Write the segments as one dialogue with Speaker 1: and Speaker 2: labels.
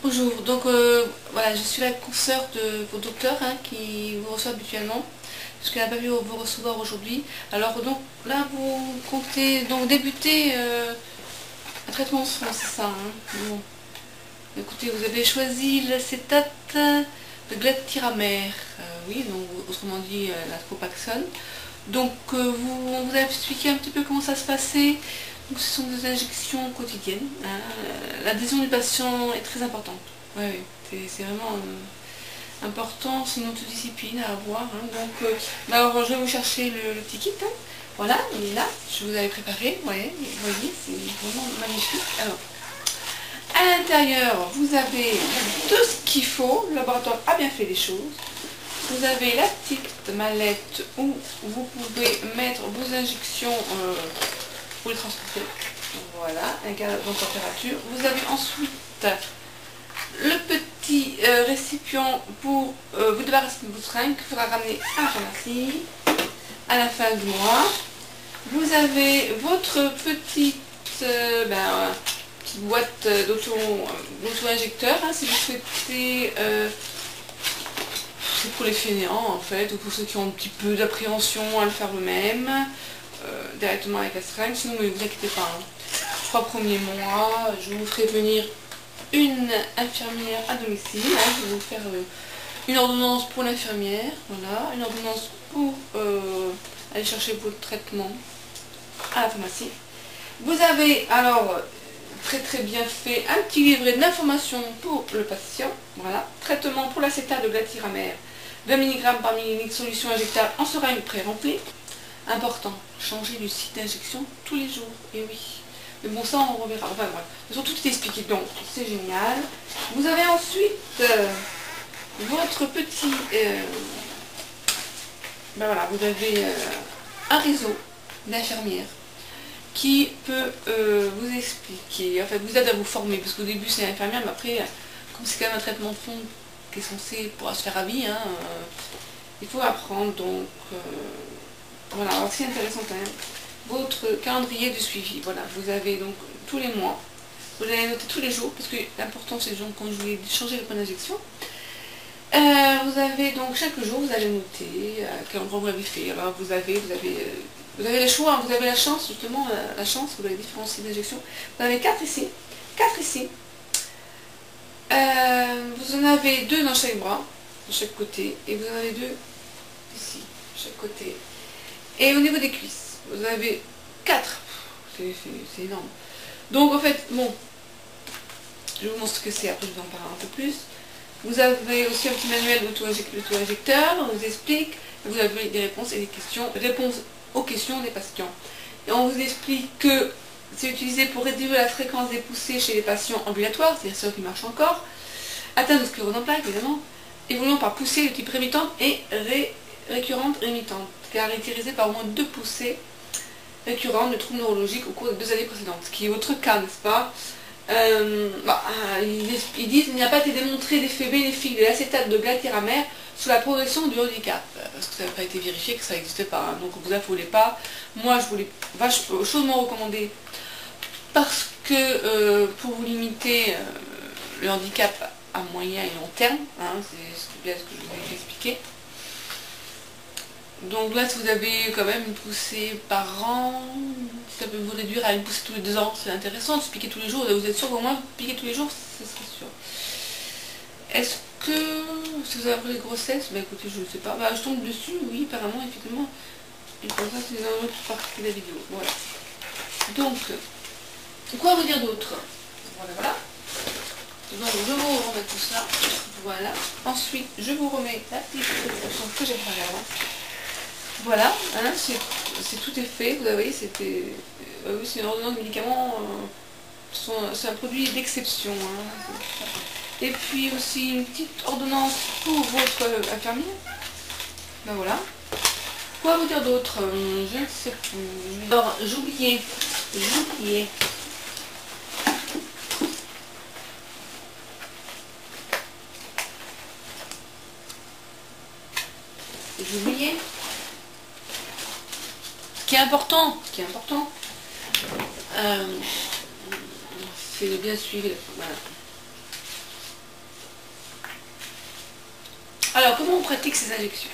Speaker 1: Bonjour, donc voilà, je suis la consoeur de vos docteurs qui vous reçoivent habituellement, parce qu'elle n'a pas pu vous recevoir aujourd'hui. Alors donc là, vous comptez donc débuter un traitement en soins, c'est ça Bon. Écoutez, vous avez choisi l'acétate de glatiramer, oui, donc autrement dit la Tropaxone. Donc on vous a expliqué un petit peu comment ça se passait. Donc, ce sont des injections quotidiennes. L'adhésion du patient est très importante. Ouais, c'est vraiment important, c'est une autodiscipline à avoir. Donc, alors, je vais vous chercher le petit kit. Voilà, il est là. Je vous avais préparé. Ouais, vous voyez, c'est vraiment magnifique. Alors, à l'intérieur, vous avez tout ce qu'il faut. Le laboratoire a bien fait les choses. Vous avez la petite mallette où vous pouvez mettre vos injections pour les transporter. Voilà, un gaz de température. Vous avez ensuite le petit récipient pour vous débarrasser de vos seringues qu'il faudra ramener à la pharmacie à la fin du mois. Vous avez votre petite boîte d'auto-injecteur si vous souhaitez. C'est pour les fainéants en fait, ou pour ceux qui ont un petit peu d'appréhension à le faire eux-mêmes, directement avec la seringue. Sinon, ne vous inquiétez pas, 3 premiers mois, je vous ferai venir une infirmière à domicile. Je vais vous faire une ordonnance pour l'infirmière, voilà, une ordonnance pour aller chercher votre traitement à la pharmacie. Vous avez alors très bien fait un petit livret d'informations pour le patient. Voilà, traitement pour l'acétate de glatiramer, 20 mg par millilitre, solution injectable en seringue pré-remplie. Important, changer le site d'injection tous les jours. Et oui, mais bon, ça on reverra. Enfin bref, tout est expliqué, donc c'est génial. Vous avez ensuite votre petit voilà, vous avez un réseau d'infirmières qui peut vous expliquer, en fait vous aide à vous former, parce qu'au début c'est infirmière, mais après, comme c'est quand même un traitement de fond qui est censé pouvoir se faire à vie, il faut apprendre, donc voilà. Alors c'est intéressant quand même, votre calendrier de suivi, voilà, vous avez donc tous les mois, vous allez noter tous les jours, parce que l'important c'est donc quand je voulais changer le point d'injection, vous avez donc chaque jour, vous allez noter quel endroit vous l'avez fait. Alors vous avez le choix, vous avez la chance, justement, la chance, vous avez différents sites d'injection. Vous en avez 4 ici, 4 ici. Vous en avez 2 dans chaque bras, de chaque côté, et vous en avez 2 ici, de chaque côté. Et au niveau des cuisses, vous avez 4. C'est énorme. Donc en fait, bon, je vous montre ce que c'est, après je vous en parlerai un peu plus. Vous avez aussi un petit manuel d'auto-injecteur, on vous explique, vous avez des réponses et des questions, réponses aux questions des patients. Et on vous explique que c'est utilisé pour réduire la fréquence des poussées chez les patients ambulatoires, c'est-à-dire ceux qui marchent encore, atteints de sclérose en plaques évidemment, évoluant par poussée de type rémitante et récurrente rémitante, caractérisée par au moins 2 poussées récurrentes de troubles neurologiques au cours des 2 années précédentes, ce qui est votre cas, n'est-ce pas? Ils disent qu'il n'y a pas été démontré d'effet bénéfique de l'acétate de glatiramer sur la progression du handicap, parce que ça n'a pas été vérifié, que ça n'existait pas, donc vous affolez pas. Moi je vous l'ai chaudement recommandé, parce que pour vous limiter le handicap à moyen et long terme, c'est bien ce que je vous ai expliqué. Donc là, si vous avez quand même une poussée par an, ça peut vous réduire à une poussée tous les 2 ans. C'est intéressant de se piquer tous les jours. Vous êtes sûr qu'au moins vous piquez tous les jours, ce serait sûr. Est-ce que, si vous avez appris les grossesses, écoutez, je ne sais pas. Je tombe dessus, oui, apparemment, effectivement. Et comme ça, c'est dans l'autre partie de la vidéo. Voilà. Donc, quoi vous dire d'autre? Voilà. Donc, je vous remets tout ça. Voilà. Ensuite, je vous remets la petite préparation que j'ai préparée avant. Voilà, c'est tout est fait, vous voyez, oui, c'est une ordonnance de médicaments, c'est un produit d'exception. Et puis aussi une petite ordonnance pour votre infirmière. Voilà. Quoi vous dire d'autre? Je ne sais plus. Alors, j'oubliais. Ce qui est important, c'est de bien suivre. Voilà. Alors, comment on pratique ces injections?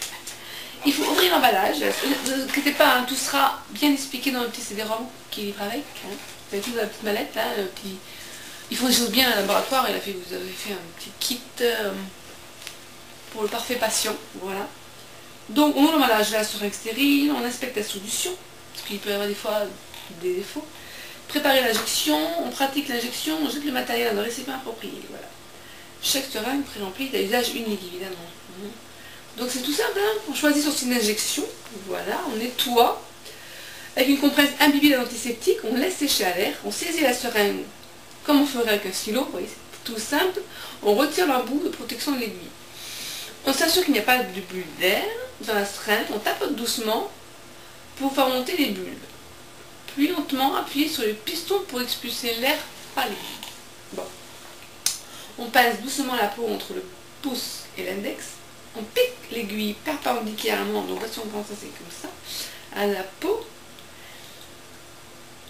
Speaker 1: Il faut ouvrir l'emballage. Ne vous inquiétez pas, hein, tout sera bien expliqué dans le petit CD-ROM qui est livré avec. Hein. Vous avez tout dans la petite mallette, là, le petit... Ils font des choses bien à laboratoire. Vous avez fait un petit kit pour le parfait patient. Voilà. Donc, on ouvre l'emballage, la seringue stérile, on inspecte la solution, parce qu'il peut y avoir des fois des défauts. Préparer l'injection, on pratique l'injection, on jette le matériel dans le récipient approprié. Voilà. Chaque seringue pré-remplie est à usage unique, évidemment. Donc c'est tout simple, hein. On choisit son site d'injection, voilà, on nettoie. Avec une compresse imbibée d'un antiseptique, on laisse sécher à l'air, on saisit la seringue comme on ferait avec un stylo, vous voyez, c'est tout simple. On retire l'embout de protection de l'aiguille. On s'assure qu'il n'y a pas de bulle d'air dans la seringue, on tapote doucement pour faire monter les bulles. Puis lentement appuyer sur le piston pour expulser l'air par l'aiguille. Bon. On passe doucement la peau entre le pouce et l'index. On pique l'aiguille perpendiculairement, donc voici on pense c'est comme ça, à la peau.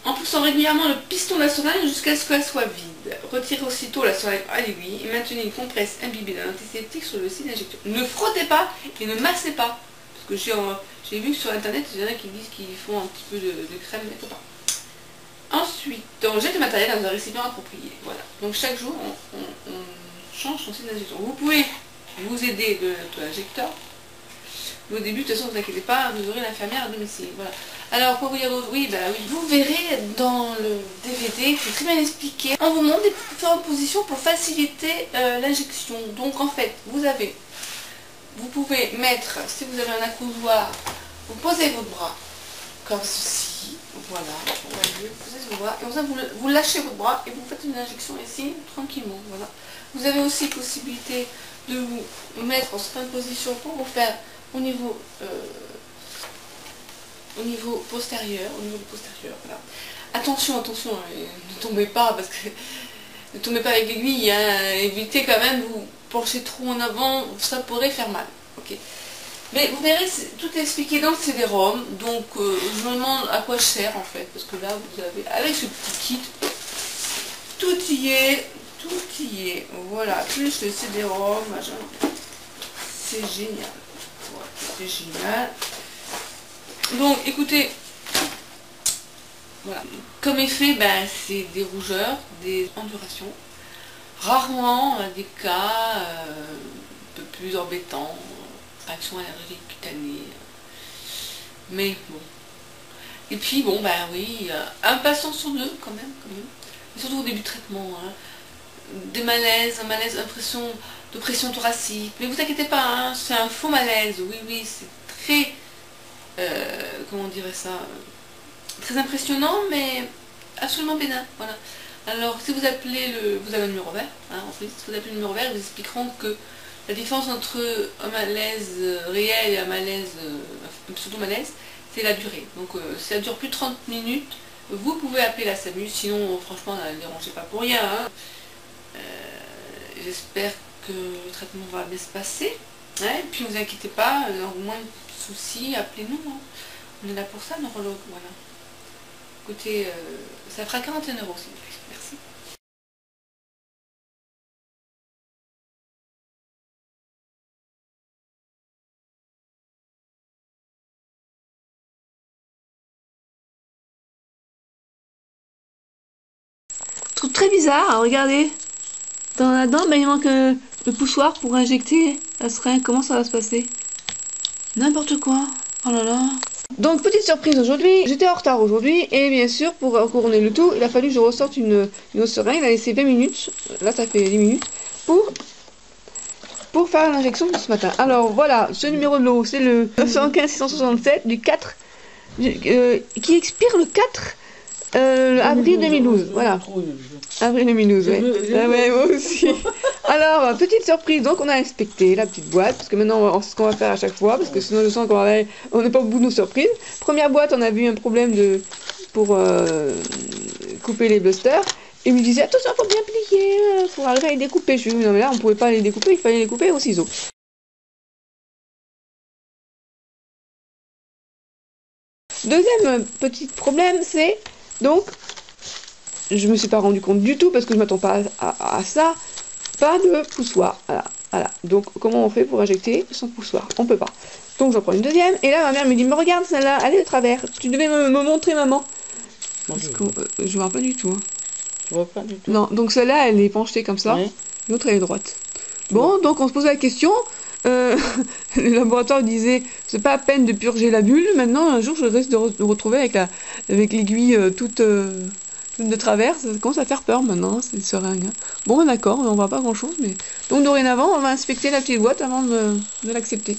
Speaker 1: En poussant régulièrement le piston de la seringue jusqu'à ce qu'elle soit vide. Retirez aussitôt la seringue à l'aiguille et maintenez une compresse imbibée d'un antiseptique sur le site d'injection. Ne frottez pas et ne massez pas. Parce que j'ai vu que sur internet, il y en a qui disent qu'ils font un petit peu de crème, mais il ne faut pas. Ensuite, on jette le matériel dans un récipient approprié. Voilà. Donc chaque jour, on change son site d'injection. Vous pouvez vous aider de l'injecteur. Au début, de toute façon, ne vous inquiétez pas, vous aurez l'infirmière à domicile. Voilà. Alors, quoi vous dire d'autre? Oui, bah oui. Vous verrez dans le DVD, c'est très bien expliqué. On vous montre des différentes positions pour faciliter l'injection. Donc, en fait, vous pouvez mettre, si vous avez un accoudoir, vous posez votre bras comme ceci. Voilà. Vous voyez, vous posez votre bras. Et comme ça, vous lâchez votre bras et vous faites une injection ici, tranquillement. Voilà. Vous avez aussi possibilité de vous mettre en certaines positions pour vous faire au niveau postérieur, voilà. Attention, ne tombez pas parce que ne tombez pas avec l'aiguille, hein, évitez quand même de vous pencher trop en avant, ça pourrait faire mal. Ok. Mais vous verrez, tout est expliqué dans le CD-ROM, donc je me demande à quoi sert en fait, parce que là vous avez, avec ce petit kit, tout y est, voilà, plus le CD-ROM, c'est génial. Voilà, c'est génial. Donc écoutez, voilà. Comme effet, ben, c'est des rougeurs, des endurations. Rarement des cas un peu plus embêtants, réaction allergique cutanée. Mais bon. Et puis bon, ben oui, un patient sur deux quand même. Et surtout au début de traitement. Hein. Des malaises, un malaise, impression de pression thoracique. Mais vous inquiétez pas, hein, c'est un faux malaise. Oui, c'est très, comment on dirait ça, très impressionnant, mais absolument bénin. Voilà. Alors, si vous appelez vous avez un numéro vert, hein, en fait, si vous appelez le numéro vert, ils vous expliqueront que la différence entre un malaise réel et un malaise, un pseudo-malaise, c'est la durée. Donc, si ça dure plus de 30 minutes, vous pouvez appeler la SAMU, sinon, franchement, ne dérangez pas pour rien. Hein. J'espère que le traitement va bien se passer. Hein, et puis ne vous inquiétez pas, au moins de soucis, appelez-nous. Hein. On est là pour ça, neurologue. Voilà. Écoutez, ça fera 41 € s'il vous plaît. Merci.
Speaker 2: Je trouve très bizarre, hein, regardez. Dans la dent, ben, il manque le poussoir pour injecter la seringue. Comment ça va se passer? N'importe quoi. Oh là là. Donc, petite surprise aujourd'hui. J'étais en retard aujourd'hui. Et bien sûr, pour couronner le tout, il a fallu que je ressorte une autre seringue. Il a laissé 20 minutes. Là, ça fait 10 minutes. Pour faire l'injection de ce matin. Alors, voilà. Ce numéro de lot, c'est le 915 667 du 4. Qui expire le 4 avril 2012. Voilà. Avril 2012, ouais. Ah ouais, moi aussi. Alors, petite surprise, donc on a inspecté la petite boîte, parce que maintenant, c'est ce qu'on va faire à chaque fois, parce que sinon je sens qu'on n'est pas au bout de nos surprises. Première boîte, on a vu un problème pour couper les blusters, et il me disait, attention, il faut bien plier, il faut arriver à les découper. Je lui ai dit, non mais là, on ne pouvait pas les découper, il fallait les couper au ciseau. Deuxième petit problème, c'est, donc, je me suis pas rendu compte du tout, parce que je m'attends pas à ça, pas de poussoir. Voilà. Voilà, donc comment on fait pour injecter sans poussoir? On peut pas. Donc j'en prends une deuxième, et là ma mère me dit, mais regarde celle-là, elle est de travers, tu devais me montrer maman. Parce que je vois pas du tout. Hein.
Speaker 3: Tu vois pas du tout?
Speaker 2: Non, donc celle-là elle est penchée comme ça,
Speaker 3: Oui.
Speaker 2: l'autre elle est droite. Bon, donc on se posait la question, le laboratoire disait, c'est pas à peine de purger la bulle, maintenant un jour je risque de retrouver avec l'aiguille toute de travers, ça commence à faire peur maintenant, ces seringues. Bon, d'accord, on voit pas grand chose, mais... Donc dorénavant, on va inspecter la petite boîte avant de l'accepter.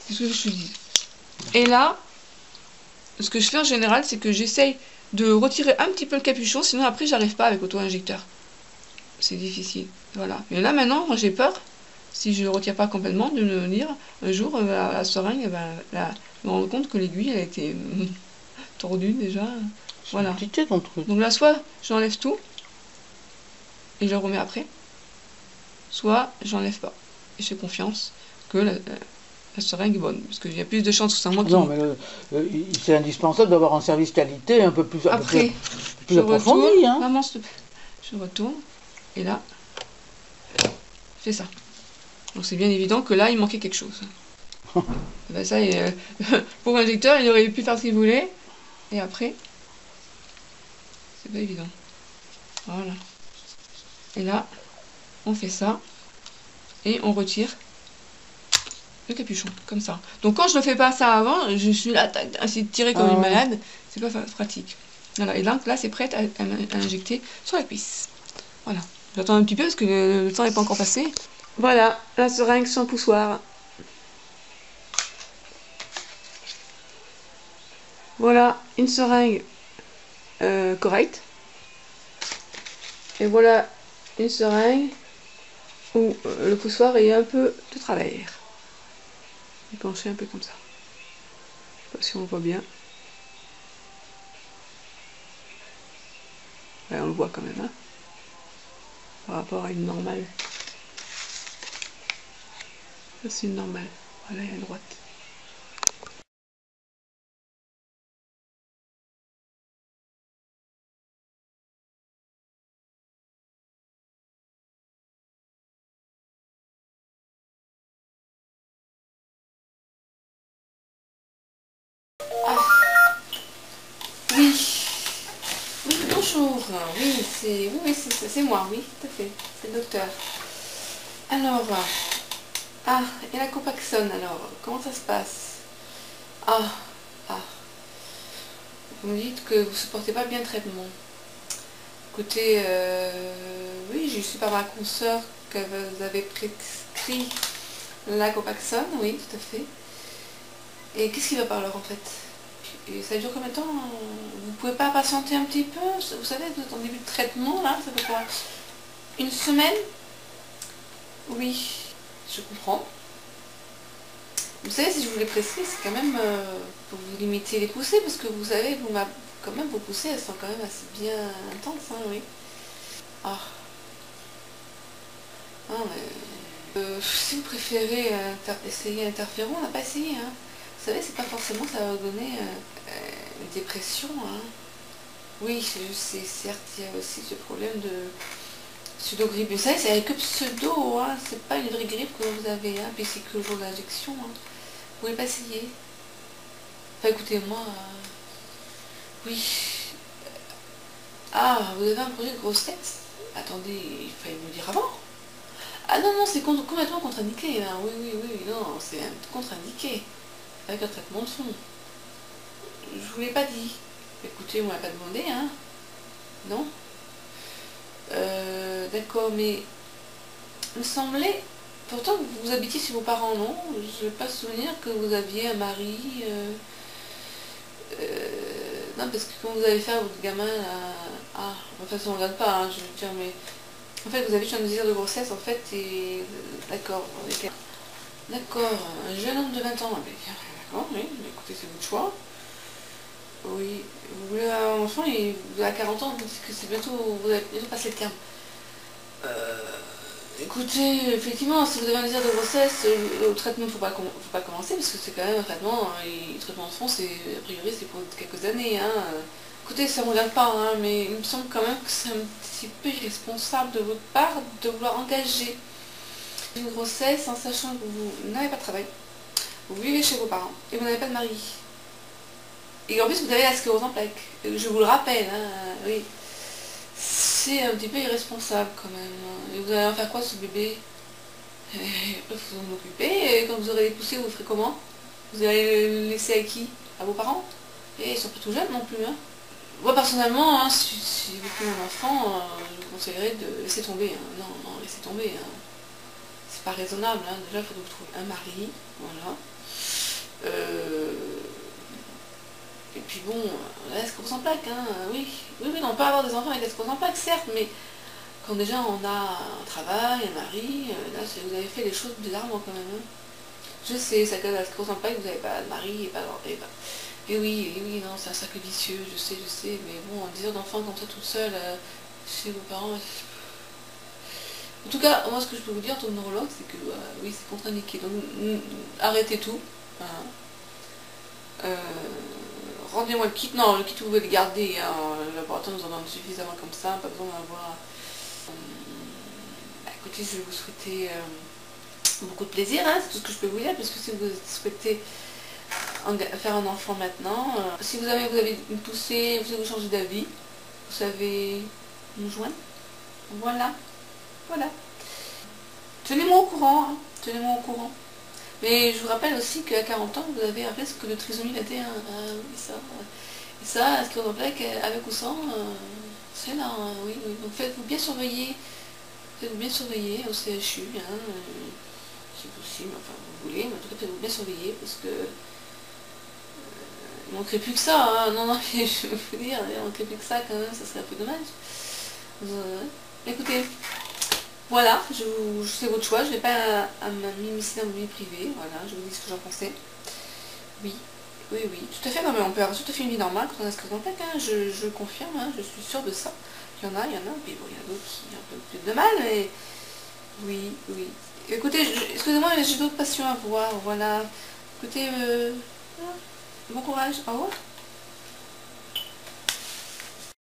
Speaker 2: Qu'est-ce que je te dis? Et là, ce que je fais en général, c'est que j'essaye de retirer un petit peu le capuchon, sinon après j'arrive pas avec auto-injecteur. C'est difficile, voilà. Mais là maintenant, moi j'ai peur, si je ne retire pas complètement, de me dire, un jour, la seringue, là, je me rends compte que l'aiguille, elle a été tordue déjà. Voilà.
Speaker 3: Ton truc.
Speaker 2: Donc là, soit j'enlève tout, et je le remets après, soit j'enlève pas. Et j'ai confiance que la seringue est bonne, parce qu'il y a plus de chances que c'est moi qui...
Speaker 3: Non, mais c'est indispensable d'avoir un service qualité un peu plus,
Speaker 2: après,
Speaker 3: plus approfondi. Hein.
Speaker 2: Maman, je retourne, et là, je fais ça. Donc c'est bien évident que là, il manquait quelque chose. Ben ça, pour l'injecteur, il aurait pu faire ce qu'il voulait, et après, c'est pas évident. Voilà. Et là, on fait ça, et on retire le capuchon, comme ça. Donc quand je ne fais pas ça avant, je suis là, ainsi de tirer comme une malade, c'est pas pratique. Voilà, et donc là, c'est prêt à injecter sur la cuisse. Voilà. J'attends un petit peu parce que le temps n'est pas encore passé. Voilà, la seringue sans poussoir. Voilà, une seringue correcte. Et voilà une seringue où le poussoir est un peu de travers. Il est penché un peu comme ça. Je sais pas si on le voit bien. Ouais, on le voit quand même, hein, par rapport à une normale. Ça, c'est une normale. Voilà, il y a une droite.
Speaker 1: Ah. Oui. Oui, bonjour. Oui, c'est moi, oui, tout à fait. C'est le docteur. Alors, et la Copaxone, alors, comment ça se passe? Ah. Vous me dites que vous ne supportez pas bien le traitement. Écoutez, oui, j'ai su par ma consoeur que vous avez prescrit la Copaxone, oui, tout à fait. Et qu'est-ce qui va par alors en fait? Et ça dure combien de temps? Vous pouvez pas patienter un petit peu? Vous savez, vous êtes en début de traitement, là, ça fait quoi? Une semaine? Oui, je comprends. Vous savez, si je vous les prescris, c'est quand même pour vous limiter les poussées, parce que vous savez, quand même, vos poussées, elles sont quand même assez bien intenses, hein, oui. Ah. Non, mais... si vous préférez essayer interféron, on n'a pas essayé, hein. Vous savez, c'est pas forcément ça va vous donner une dépression, hein. Oui, c'est certes, il y a aussi ce problème de pseudo-grippe. Vous savez, c'est que pseudo, hein, c'est pas une vraie grippe que vous avez, hein, puis c'est que le jour de l'injection, hein. Vous pouvez pas essayer. Enfin, écoutez, moi, oui. Ah, vous avez un projet de grossesse? Attendez, il fallait me le dire avant. Ah non, c'est complètement contre-indiqué, là. Oui, non, c'est contre-indiqué. Avec un traitement de fond. Je vous l'ai pas dit. Écoutez, on m'a pas demandé, hein. Non? D'accord, mais il me semblait, pourtant vous habitiez chez vos parents, non? Je n'ai pas souvenir que vous aviez un mari. Non, parce que quand vous avez fait à votre gamin, de toute façon on ne regarde pas, hein, je veux dire, mais en fait vous avez eu un désir de grossesse, en fait, et d'accord, un jeune homme de 20 ans, d'accord, oui, mais écoutez, c'est votre choix. Oui, vous voulez un enfant et vous avez 40 ans, donc que c'est bientôt, vous avez bientôt passé le terme. Écoutez, effectivement, si vous avez un désir de grossesse, le traitement ne faut pas commencer, parce que c'est quand même un traitement, et le traitement de fond, a priori, c'est pour quelques années, hein. Écoutez, ça ne me regarde pas, hein, mais il me semble quand même que c'est un petit peu irresponsable de votre part de vouloir engager une grossesse en sachant que vous n'avez pas de travail, vous vivez chez vos parents et vous n'avez pas de mari. Et en plus, vous avez la sclérose en plaques. Je vous le rappelle, hein, oui. C'est un petit peu irresponsable quand même. Et vous allez en faire quoi ce bébé? Et après, il faut vous en occuper. Et quand vous aurez poussé, vous ferez comment? Vous allez le laisser à qui? À vos parents? Et ils sont pas tout jeunes non plus. Hein. Moi personnellement, hein, si vous voulez un enfant, je vous conseillerais de laisser tomber. Hein. Non, non, laissez tomber. Hein. C'est pas raisonnable. Hein. Déjà, il faut que vous trouviez un mari. Voilà. Et puis bon, la sclérose en plaques, hein, oui. Oui, on peut avoir des enfants avec la sclérose en plaques, certes, mais quand déjà on a un travail, un mari, là vous avez fait les choses bizarrement quand même. Hein. Je sais, ça cause la sclérose en plaques, vous n'avez pas de mari et pas d'enfant. Et oui, non, c'est un cercle vicieux, je sais, mais bon, un désir d'enfant comme ça toute seule, chez vos parents. En tout cas, moi ce que je peux vous dire en tant que neurologue, c'est que oui, c'est contre-indiqué. Donc arrêtez tout. Hein. Rendez-moi le kit. Non, le kit vous pouvez le garder. Hein. Le laboratoire nous en donne suffisamment comme ça, pas besoin d'avoir. Écoutez, je vais vous souhaiter beaucoup de plaisir, hein, c'est tout ce que je peux vous dire, parce que si vous souhaitez faire un enfant maintenant, si vous avez une poussée, vous avez changé d'avis, vous savez nous joindre. Voilà. Tenez-moi au courant, hein. Tenez-moi au courant. Mais je vous rappelle aussi qu'à 40 ans, vous avez un risque de trisomie 21. Et ça, ce qui est plaque, avec ou sans, c'est là, hein, oui. Donc faites-vous bien surveiller. Faites-vous bien surveiller au CHU, hein, si possible, enfin vous voulez, mais en tout cas faites-vous bien surveiller parce que il ne manquerait plus que ça, hein. Non, mais je veux vous dire, il ne manquerait plus que ça quand même, ça serait un peu dommage. Écoutez, voilà, c'est votre choix, je n'ai pas à m'immiscer dans ma vie privée, voilà, je vous dis ce que j'en pensais. Oui, tout à fait, non mais on peut avoir tout à fait une vie normale quand on a ce contact, hein, je confirme, hein, je suis sûre de ça. Il y en a, puis bon, il y en a d'autres qui ont un peu plus de mal, mais oui. Écoutez, excusez-moi, mais j'ai d'autres passions à voir, voilà. Écoutez, bon courage, au revoir.